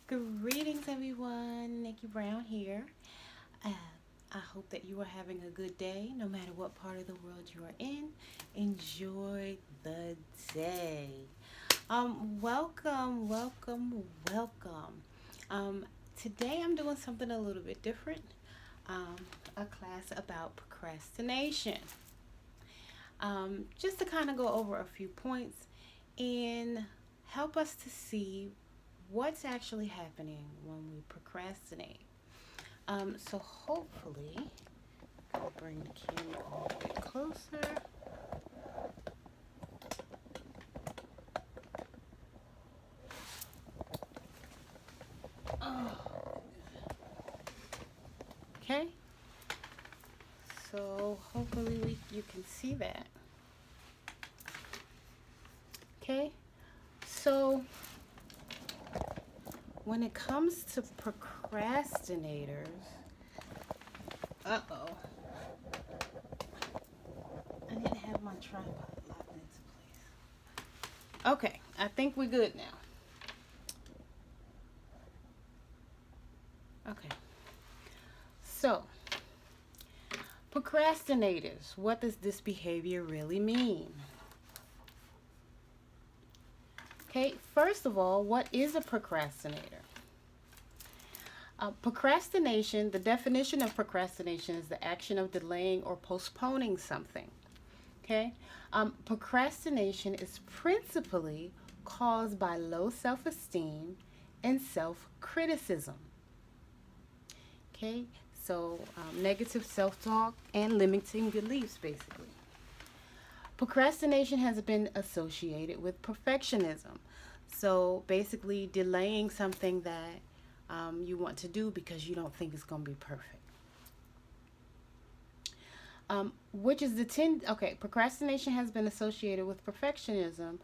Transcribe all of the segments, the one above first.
Greetings, everyone. Nikki Brown here. Uh, I hope that you are having a good day, no matter what part of the world you are in. Enjoy the day. Welcome. Today I'm doing something a little bit different. Um, a class about procrastination. Just to kind of go over a few points and help us to see what's actually happening when we procrastinate. So hopefully, I'll bring the camera a little bit closer. Oh, okay. So hopefully you can see that. Okay. So when it comes to procrastinators, uh-oh, I didn't have my tripod locked into place. Okay, I think we're good now. Okay. So, procrastinators, what does this behavior really mean? Okay, first of all, what is a procrastinator? Procrastination, the definition of procrastination is the action of delaying or postponing something. Okay, procrastination is principally caused by low self esteem and self criticism. Okay, so negative self talk and limiting beliefs, basically. Procrastination has been associated with perfectionism. So basically, delaying something that you want to do because you don't think it's going to be perfect. Which is okay, procrastination has been associated with perfectionism,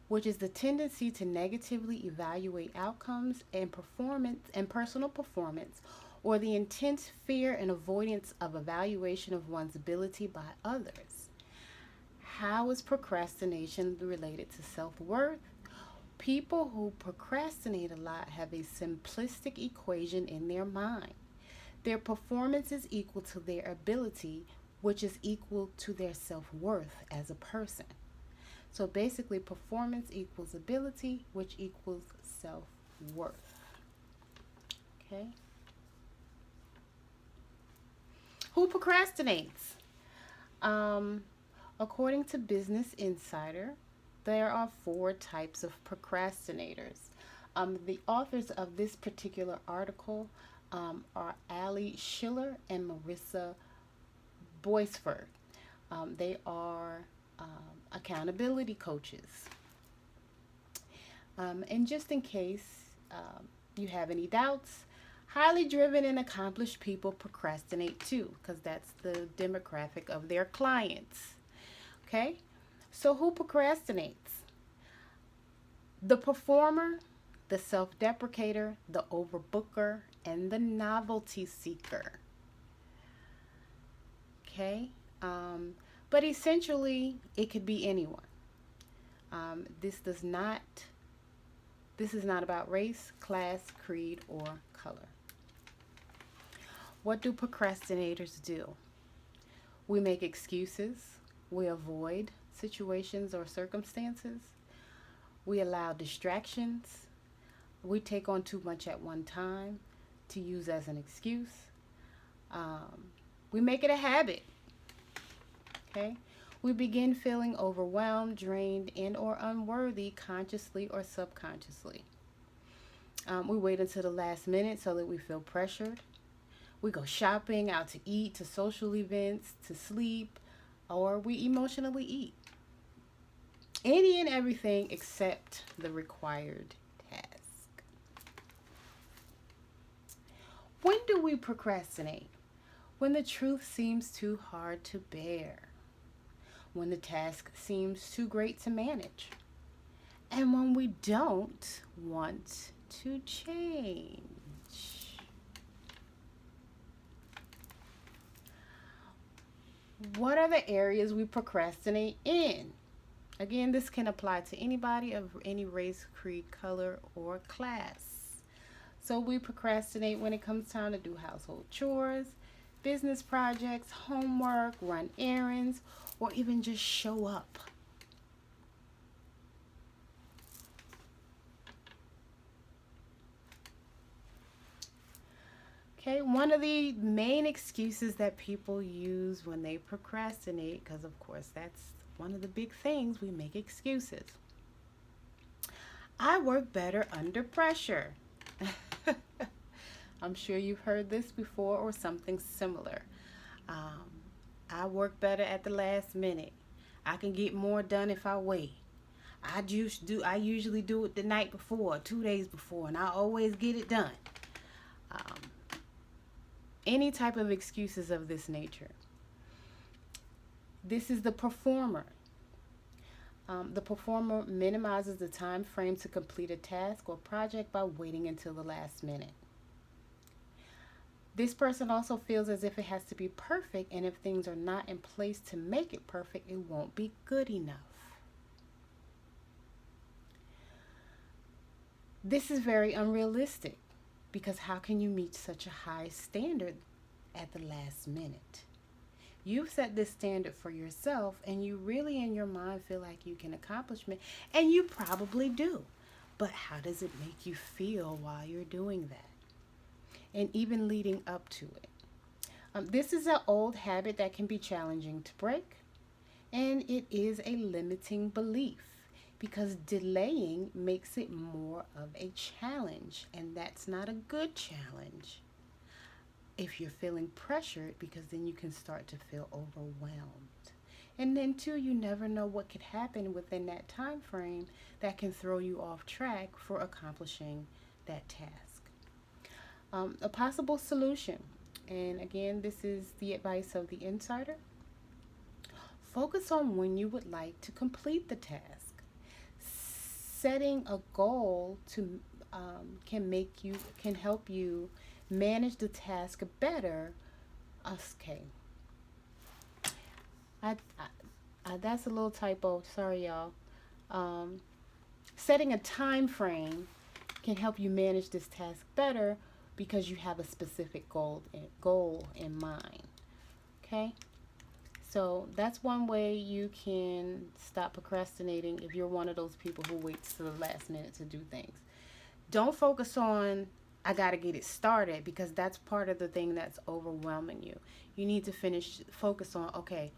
which is the tendency to negatively evaluate outcomes and performance and personal performance, or the intense fear and avoidance of evaluation of one's ability by others. How is procrastination related to self-worth? People who procrastinate a lot have a simplistic equation in their mind. Their performance is equal to their ability, which is equal to their self-worth as a person. So basically, performance equals ability, which equals self-worth. Okay? Who procrastinates? Um, According to Business Insider, there are four types of procrastinators. The authors of this particular article are Ali Schiller and Marissa Boisford. They are accountability coaches. And just in case you have any doubts, highly driven and accomplished people procrastinate too, because that's the demographic of their clients. Okay? So, who procrastinates? The performer, the self deprecator, the overbooker, and the novelty seeker. Okay? But essentially, it could be anyone. Um, this does not. This is not about race, class, creed, or color. What do procrastinators do? We make excuses. We avoid situations or circumstances. We allow distractions. We take on too much at one time to use as an excuse. Um, we make it a habit. Okay? We begin feeling overwhelmed, drained, and or unworthy consciously or subconsciously. We wait until the last minute so that we feel pressured. We go shopping, out to eat, to social events, to sleep, or we emotionally eat. Any and everything except the required task. When do we procrastinate? When the truth seems too hard to bear. When the task seems too great to manage. And when we don't want to change. What are the areas we procrastinate in? Again, this can apply to anybody of any race, creed, color, or class. So we procrastinate when it comes time to do household chores, business projects, homework, run errands, or even just show up. Okay, one of the main excuses that people use when they procrastinate, because of course that's one of the big things, we make excuses. I work better under pressure. I'm sure you've heard this before or something similar. Um, I work better at the last minute. I can get more done if I wait. I usually do it the night before, 2 days before, and I always get it done. Um, any type of excuses of this nature. This is the performer. The performer minimizes the time frame to complete a task or project by waiting until the last minute. This person also feels as if it has to be perfect, and if things are not in place to make it perfect, it won't be good enough. This is very unrealistic because how can you meet such a high standard at the last minute? You've set this standard for yourself, and you really in your mind feel like you can accomplish it, and you probably do. But how does it make you feel while you're doing that? And even leading up to it. This is an old habit that can be challenging to break, and it is a limiting belief because delaying makes it more of a challenge, and that's not a good challenge if you're feeling pressured, because then you can start to feel overwhelmed. And then too, you never know what could happen within that time frame that can throw you off track for accomplishing that task. A possible solution, and again, this is the advice of the insider. Focus on when you would like to complete the task. Setting a goal to can help you manage the task better. Okay, that's a little typo. Sorry, y'all. Um, Setting a time frame can help you manage this task better because you have a specific goal in mind. Okay? So that's one way you can stop procrastinating if you're one of those people who waits to the last minute to do things. Don't focus on I got to get it started, because that's part of the thing that's overwhelming you. You need to focus on, okay,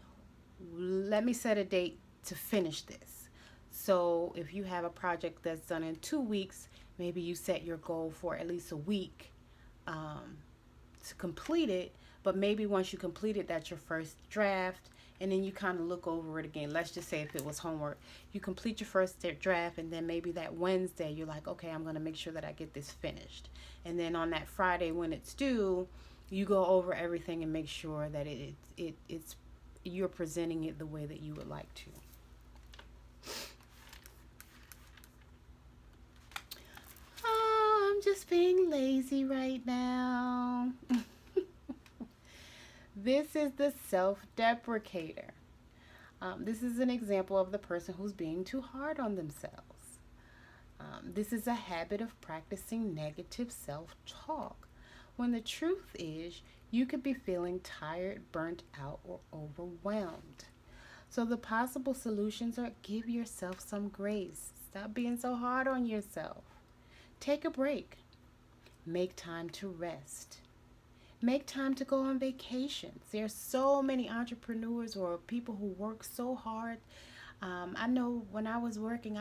let me set a date to finish this. So if you have a project that's done in 2 weeks, maybe you set your goal for at least a week to complete it. But maybe once you complete it, that's your first draft, and then you kind of look over it again. Let's just say if it was homework, you complete your first draft, and then maybe that Wednesday you're like, okay, I'm going to make sure that I get this finished. And then on that Friday when it's due, you go over everything and make sure that it's you're presenting it the way that you would like to. Oh, I'm just being lazy right now. This is the self-deprecator. This is an example of the person who's being too hard on themselves. This is a habit of practicing negative self-talk, when the truth is you could be feeling tired, burnt out, or overwhelmed. So the possible solutions are: give yourself some grace. Stop being so hard on yourself. Take a break. Make time to rest. Make time to go on vacations. There's so many entrepreneurs or people who work so hard. I know when I was working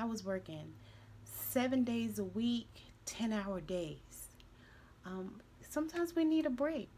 7 days a week, 10-hour days. Sometimes we need a break.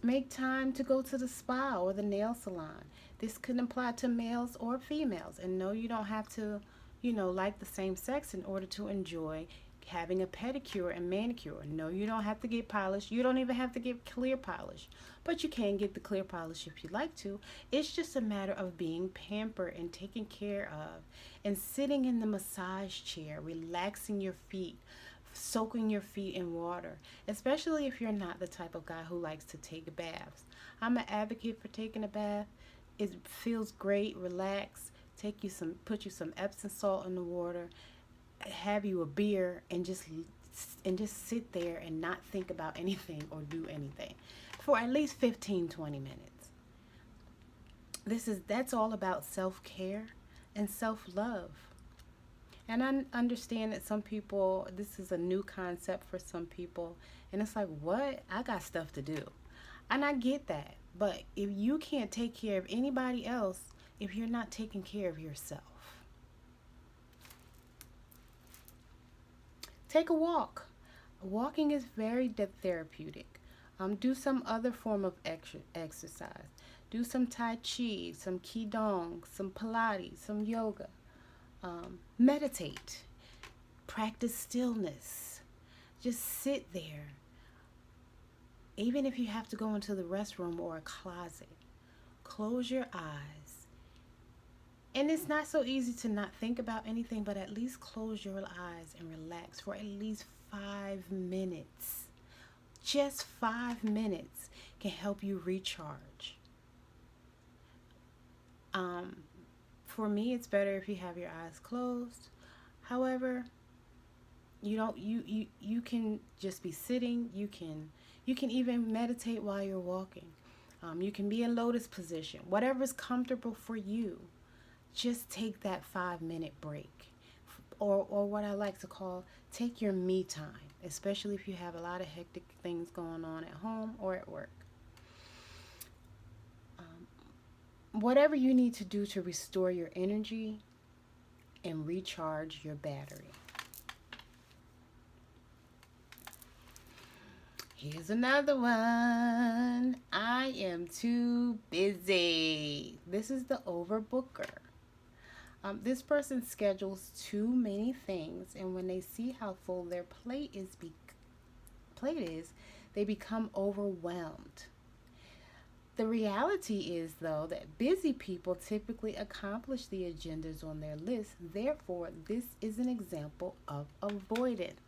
Make time to go to the spa or the nail salon. This could apply to males or females. And no, you don't have to, like the same sex in order to enjoy having a pedicure and manicure. No, you don't have to get polished. You don't even have to get clear polish. But you can get the clear polish if you like to. It's just a matter of being pampered and taken care of, and sitting in the massage chair, relaxing your feet, soaking your feet in water, especially if you're not the type of guy who likes to take baths. I'm an advocate for taking a bath. It feels great. Relax. Put you some Epsom salt in the water. have you a beer and just sit there and not think about anything or do anything for at least 15-20 minutes. That's all about self-care and self-love. And I understand that some people, this is a new concept for some people, and it's like, what? I got stuff to do. And I get that. But if you can't take care of anybody else, if you're not taking care of yourself, take a walk. Walking is very therapeutic. Do some other form of exercise. Do some Tai Chi, some Qigong, some Pilates, some yoga. Meditate. Practice stillness. Just sit there. Even if you have to go into the restroom or a closet, close your eyes. And it's not so easy to not think about anything, but at least close your eyes and relax for at least 5 minutes. Just 5 minutes can help you recharge. For me, it's better if you have your eyes closed. However, you can just be sitting. You can even meditate while you're walking. You can be in lotus position. Whatever's comfortable for you. Just take that 5-minute break. Or what I like to call, take your me time, especially if you have a lot of hectic things going on at home or at work. Whatever you need to do to restore your energy and recharge your battery. Here's another one. I am too busy. This is the overbooker. This person schedules too many things, and when they see how full their plate is, they become overwhelmed. The reality is, though, that busy people typically accomplish the agendas on their list. Therefore, this is an example of avoidance.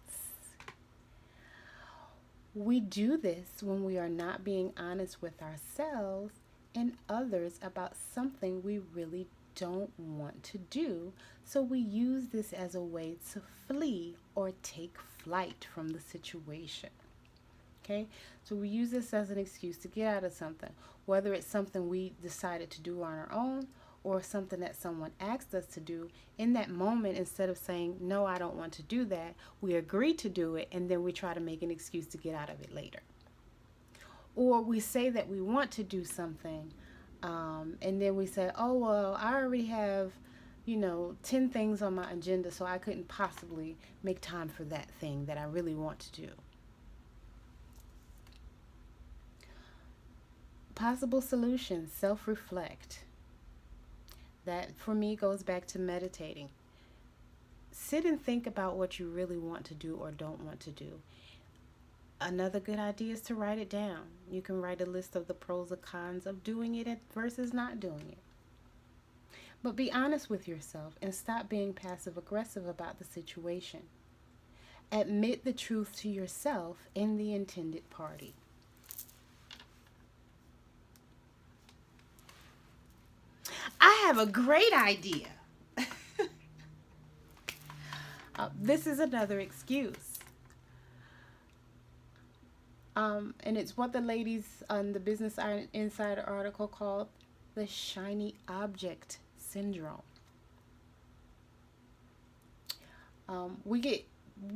We do this when we are not being honest with ourselves and others about something we really don't want to do, so we use this as a way to flee or take flight from the situation. Okay, so we use this as an excuse to get out of something, whether it's something we decided to do on our own or something that someone asked us to do. In that moment, instead of saying, no, I don't want to do that, we agree to do it, and then we try to make an excuse to get out of it later. Or we say that we want to do something, and then we say, oh, well, I already have 10 things on my agenda, so I couldn't possibly make time for that thing that I really want to do. Possible solutions, self-reflect. That, for me, goes back to meditating. Sit and think about what you really want to do or don't want to do. Another good idea is to write it down. You can write a list of the pros and cons of doing it versus not doing it. But be honest with yourself and stop being passive-aggressive about the situation. Admit the truth to yourself and the intended party. I have a great idea. This is another excuse. And it's what the ladies on the Business Insider article called the shiny object syndrome. We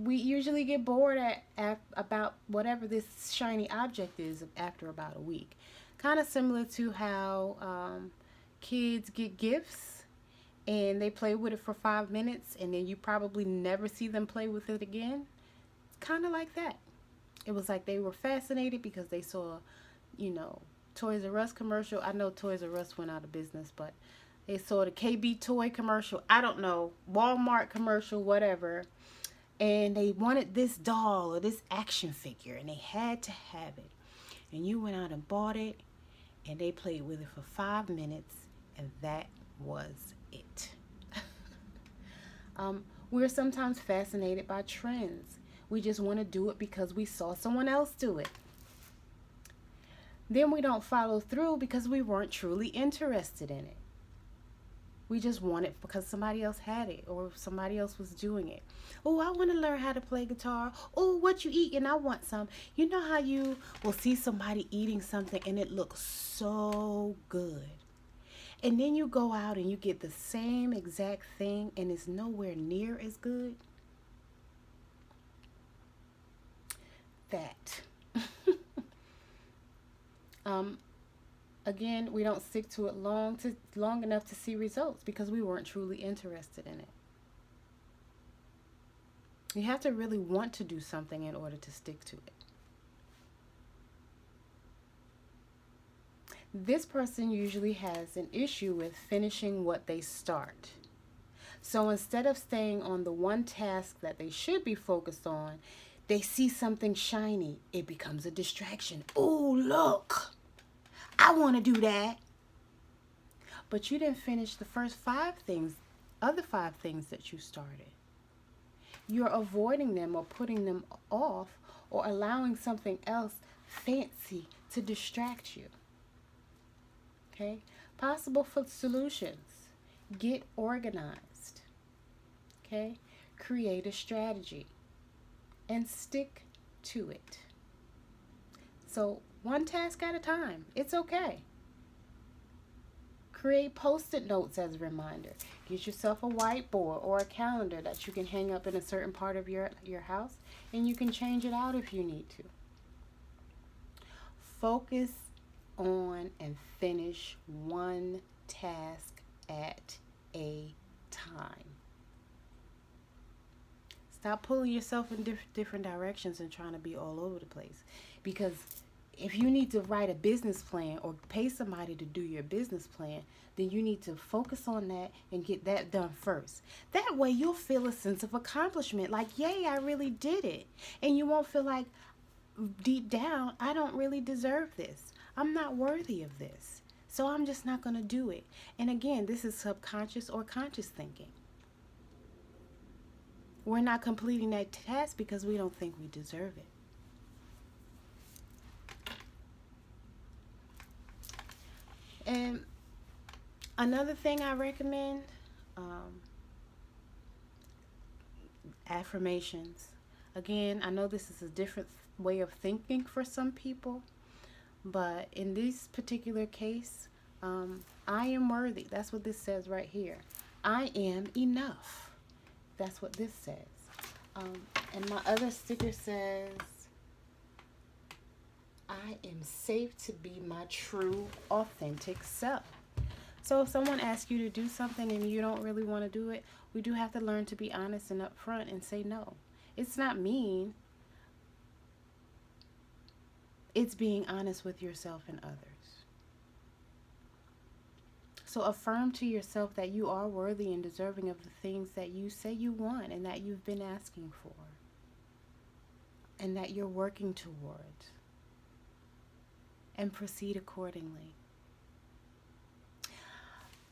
usually get bored about whatever this shiny object is after about a week. Kind of similar to how kids get gifts and they play with it for 5 minutes and then you probably never see them play with it again. It's kind of like that. It was like they were fascinated because they saw, Toys R Us commercial. I know Toys R Us went out of business, but they saw the KB toy commercial. I don't know, Walmart commercial, whatever. And they wanted this doll or this action figure and they had to have it. And you went out and bought it and they played with it for 5 minutes. And that was it. We're sometimes fascinated by trends. We just want to do it because we saw someone else do it. Then we don't follow through because we weren't truly interested in it. We just want it because somebody else had it or somebody else was doing it. Oh, I want to learn how to play guitar. Oh, what you eating? I want some. You know how you will see somebody eating something and it looks so good. And then you go out and you get the same exact thing and it's nowhere near as good? That. um, Again, we don't stick to it long enough to see results because we weren't truly interested in it. You have to really want to do something in order to stick to it. This person usually has an issue with finishing what they start. So instead of staying on the one task that they should be focused on, they see something shiny. It becomes a distraction. Oh, look, I want to do that. But you didn't finish the first other five things that you started. You're avoiding them or putting them off or allowing something else fancy to distract you. Okay? Possible solutions. Get organized. Okay? Create a strategy and stick to it. So, one task at a time. It's okay. Create post-it notes as a reminder. Get yourself a whiteboard or a calendar that you can hang up in a certain part of your house, and you can change it out if you need to. Focus on and finish one task at a time. Stop pulling yourself in different directions and trying to be all over the place. Because if you need to write a business plan or pay somebody to do your business plan, then you need to focus on that and get that done first. That way you'll feel a sense of accomplishment, like, yay, I really did it. And you won't feel like deep down, I don't really deserve this. I'm not worthy of this. So I'm just not going to do it. And again, this is subconscious or conscious thinking. We're not completing that task because we don't think we deserve it. And another thing I recommend, affirmations. Again, I know this is a different way of thinking for some people, but in this particular case, I am worthy. That's what this says right here. I am enough. That's what this says. And my other sticker says, I am safe to be my true, authentic self. So if someone asks you to do something and you don't really want to do it, we do have to learn to be honest and upfront and say no. It's not mean. It's being honest with yourself and others. So affirm to yourself that you are worthy and deserving of the things that you say you want and that you've been asking for and that you're working towards. And proceed accordingly.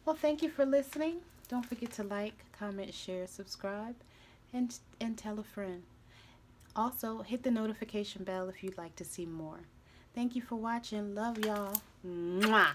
Well, thank you for listening. Don't forget to like, comment, share, subscribe, and tell a friend. Also, hit the notification bell if you'd like to see more. Thank you for watching. Love y'all. Mwah.